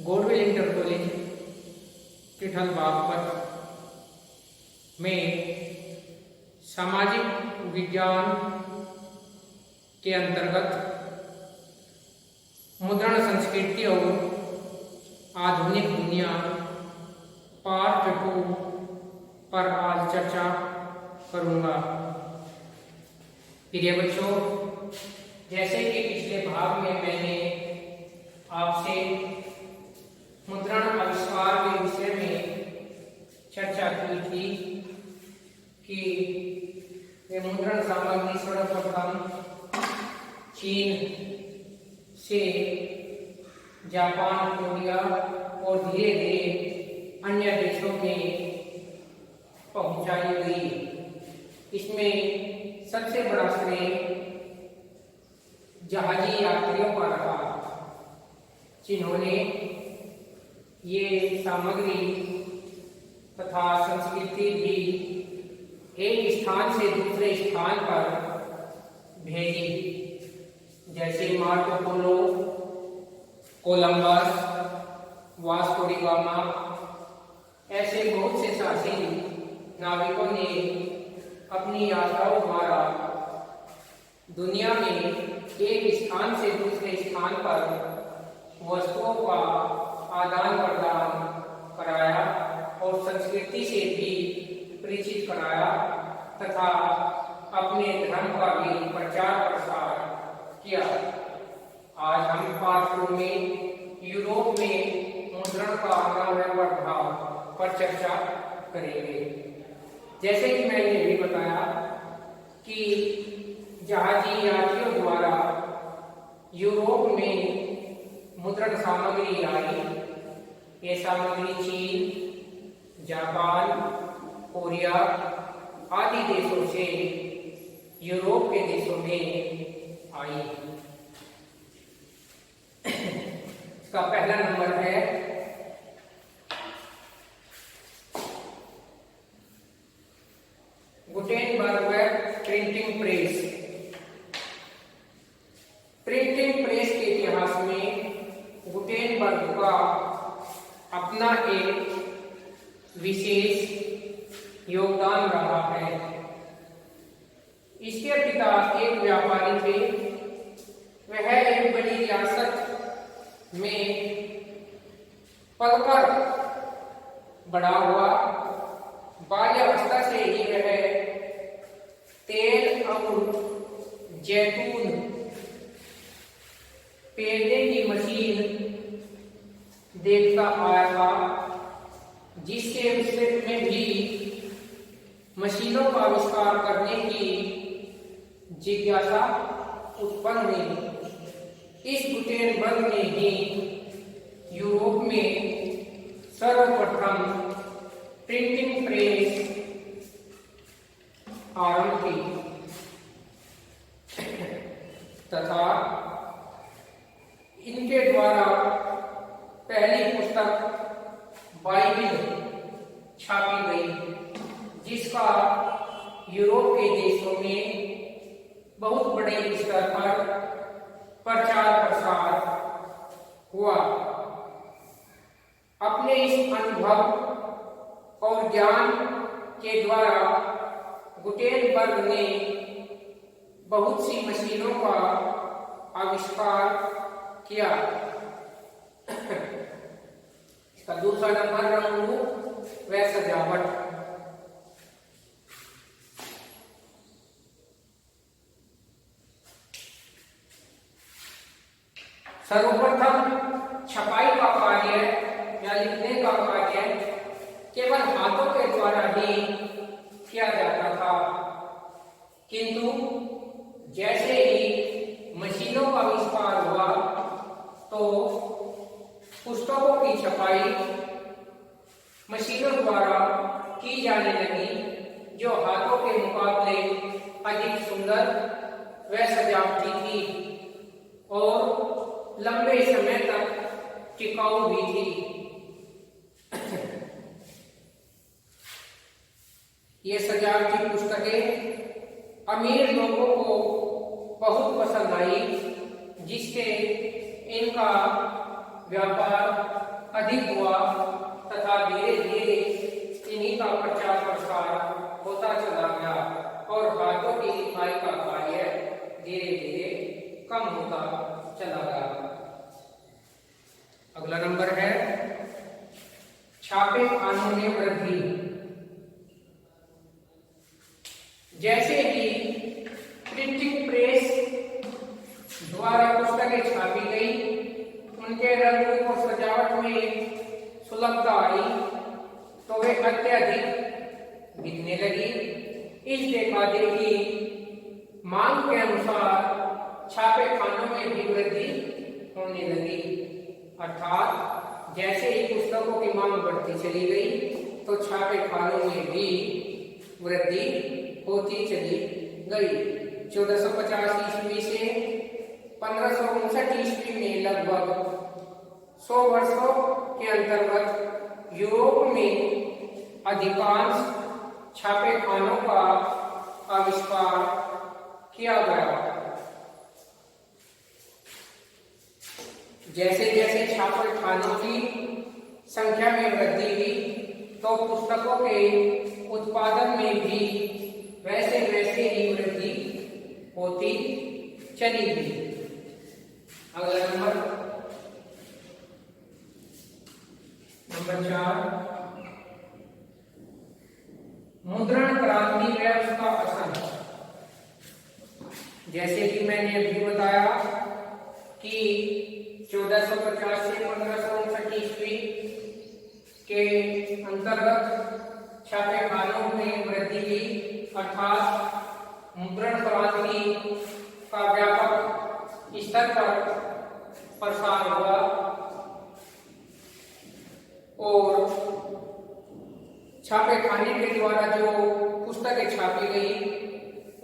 गोडविल inter college टिठल Baghpat में सामाजिक विज्ञान के अंतर्गत मुद्रण संस्कृति और आधुनिक दुनिया पार्ट 2 पर आज चर्चा करूंगा। प्रिय बच्चों, जैसे कि पिछले भाग में मैंने आपसे मुद्रण आविष्कार के विषय में चर्चा की थी कि ये मुद्रण सामग्री सर्वप्रथम चीन से जापान, कोरिया और धीरे धीरे अन्य देशों में पहुंचाई गई। इसमें सबसे बड़ा श्रेय जहाजी यात्रियों का रहा, जिन्होंने ये सामग्री तथा संस्कृति भी एक स्थान से दूसरे स्थान पर भेजी। जैसे Marco Polo, Columbus, Vasco D gamma, ऐसे बहुत से साहसी नाविकों ने अपनी यात्राओं द्वारा दुनिया में एक स्थान से दूसरे स्थान पर वस्तुओं का आदान प्रदान कराया और संस्कृति से भी परिचित कराया तथा अपने धर्म का भी प्रचार प्रसार किया। आज हम पार्ट 2 में यूरोप में मुद्रण का आना प्रभाव पर चर्चा करेंगे। जैसे कि मैंने भी बताया कि जहाजी यात्रियों द्वारा यूरोप में मुद्रण सामग्री आई। ये सामग्री चीन, जापान, कोरिया आदि देशों से यूरोप के देशों में आई। इसका पहला नंबर है Gutenberg printing press. Printing press के इतिहास में गुटेनबर्ग का अपना एक विशेष योगदान रहा है। इसके पिता एक व्यापारी थे। वह एक बड़ी रियासत में पलकर बड़ा हुआ। बाल्यावस्था से ही वह तेल और जैतून पेरने की मशीन देखता आया था, जिससे उससे में भी मशीनों का आविष्कार करने की जिज्ञासा उत्पन्न हुई। इस गुटेनबर्ग ने ही यूरोप में सर्वप्रथम प्रिंटिंग प्रेस आरंभ की तथा इनके द्वारा पहली पुस्तक बाइबिल छापी गई, जिसका यूरोप के देशों में बहुत बड़े स्तर पर प्रचार प्रसार हुआ। अपने इस अनुभव और ज्ञान के द्वारा गुटेनबर्ग ने बहुत सी मशीनों का आविष्कार किया। इसका दूसरा नंबर रंग व सजावट। सर्वप्रथम छपाई का कार्य या लिखने का कार्य केवल हाथों के द्वारा ही किया जाता था, किंतु जैसे ही मशीनों का आविष्कार हुआ तो पुस्तकों की छपाई मशीनों द्वारा की जाने लगी, जो हाथों के मुकाबले अधिक सुंदर व सजावटी थी और लंबे समय तक टिकाऊ भी थी। ये सजावटी पुस्तकें अमीर लोगों को बहुत पसंद आई, जिससे इनका व्यापार अधिक हुआ तथा धीरे धीरे इन्हीं का प्रचार प्रसार होता चला गया और हाथों की लिखाई का कार्य धीरे धीरे कम होता चला गया। अगला नंबर है छापे खानों में वृद्धि। जैसे ही प्रिंटिंग प्रेस द्वारा पुस्तकें छापी गई, उनके रंग रूप और सजावट में सुलभता आई तो वे अत्यधिक बिकने लगी। इस देखा-देखी मांग के अनुसार छापे खानों में भी वृद्धि होने लगी, अर्थात जैसे ही पुस्तकों की मांग बढ़ती चली गई तो छापे खानों में भी वृद्धि होती चली गई। 1450 ईस्वी से 1559 ईस्वी में लगभग 100 वर्षों के अंतर्गत यूरोप में अधिकांश छापे खानों का आविष्कार किया गया। जैसे जैसे छापे खानों की संख्या में वृद्धि हुई तो पुस्तकों के उत्पादन में भी वैसे वैसे ही वृद्धि होती चली गई। अगला नंबर 4, मुद्रण क्रांति व उसका असर। जैसे कि मैंने अभी बताया कि 1450 से 1559 ईस्वी के अंतर्गत छापे खानों में वृद्धि हुई, अर्थात मुद्रण क्रांति का व्यापक स्तर पर प्रसार हुआ और छापे खाने के द्वारा जो पुस्तकें छापी गई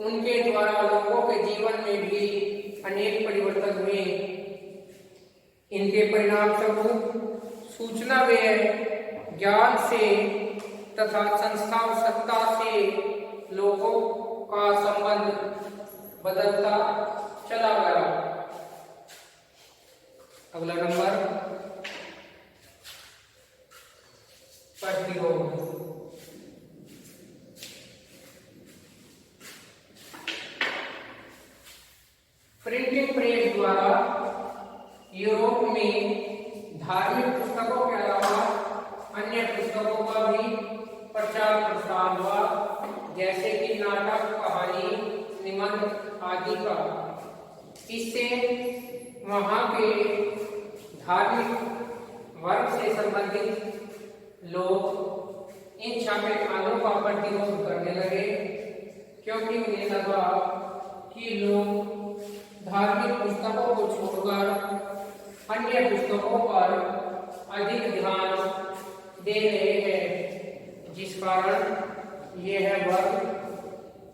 उनके द्वारा लोगों के जीवन में भी अनेक परिवर्तन हुए। इनके परिणाम स्वरूप सूचना व ज्ञान से तथा संस्था सत्ता से लोगों का संबंध बदलता चला गया। अगला नंबर प्रतिरोध। प्रिंटिंग प्रेस द्वारा यूरोप में धार्मिक पुस्तकों के अलावा अन्य पुस्तकों का भी प्रचार प्रसार हुआ, जैसे कि नाटक, कहानी, निबंध आदि का। इससे वहाँ के धार्मिक वर्ग से संबंधित लोग इन छापे खानों का प्रतिरोध करने लगे, क्योंकि उन्हें लगा कि लोग धार्मिक पुस्तकों को छोड़कर अन्य पुस्तकों पर अधिक ध्यान दे रहे हैं, जिस कारण यह वर्ग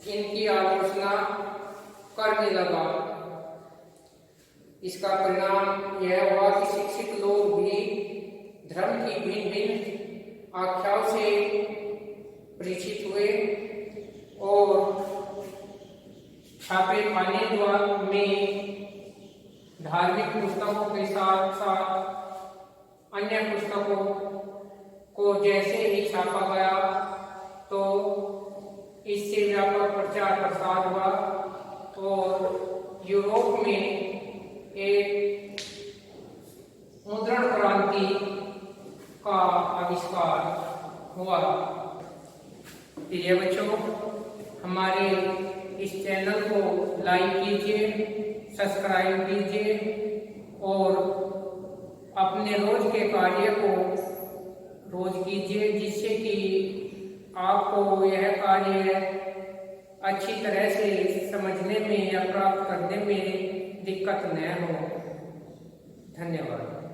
इनकी आलोचना करने लगा। इसका परिणाम यह हुआ कि शिक्षित लोग भी धर्म की भिन्न भिन्न आख्याओं से परिचित हुए और छापे खाने द्वारा में धार्मिक पुस्तकों के साथ साथ अन्य पुस्तकों को जैसे ही छापा गया तो इससे व्यापक प्रचार प्रसार हुआ और यूरोप में एक मुद्रण क्रांति का आविष्कार हुआ। प्रिय बच्चों, हमारे इस चैनल को लाइक कीजिए, सब्सक्राइब कीजिए और अपने रोज के कार्य को रोज कीजिए, जिससे कि आपको यह कार्य अच्छी तरह से समझने में या प्राप्त करने में दिक्कत न हो। धन्यवाद।